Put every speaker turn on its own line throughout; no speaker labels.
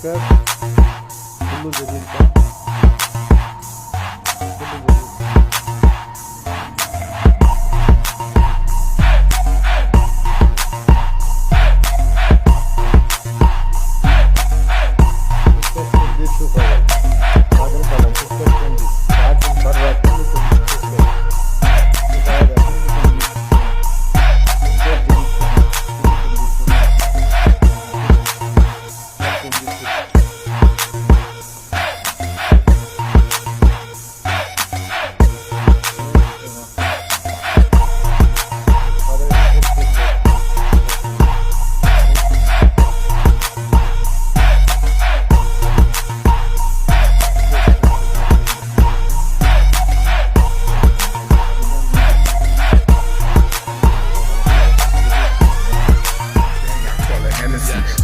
পরিষ্কার সুন্দর বেরিয়েছে।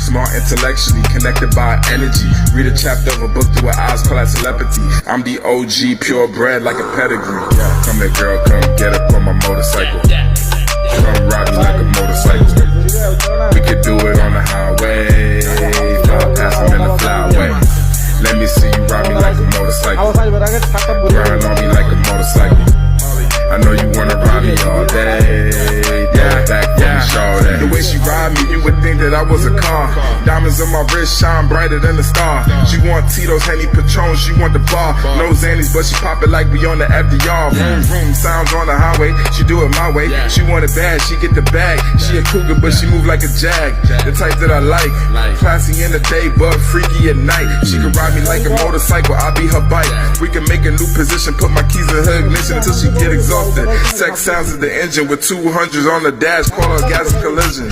Smart intellectually, connected by energy. Read a chapter of a book through her eyes, call that telepathy. I'm the OG, purebred like a pedigree. Come here, girl, come get up on my motorcycle. Come ride me like a motorcycle. We could do it on the highway, fly past them in the flyway. Let me see you ride me like a motorcycle. Grind on me like a motorcycle. I know you wanna ride me all day. The way she ride me, you would think that I was a car. Diamonds on my wrist shine brighter than the star. She want Tito's, Henny, Patron, she want the bar. No Xannies, but she pop it like we on the FDR. Vroom, vroom, sounds on the highway, she do it my way. She want it bad, she get the bag. She a cougar, but she move like a jag. The type that I like, classy in the day, but freaky at night. She can ride me like a motorcycle, I'll be her bike. We can make a new position, put my keys in her ignition until she get exhausted. Sex sounds at the engine with 200s on the dash, call her gas collision.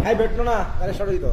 Hai betno na, gari short hoyi to.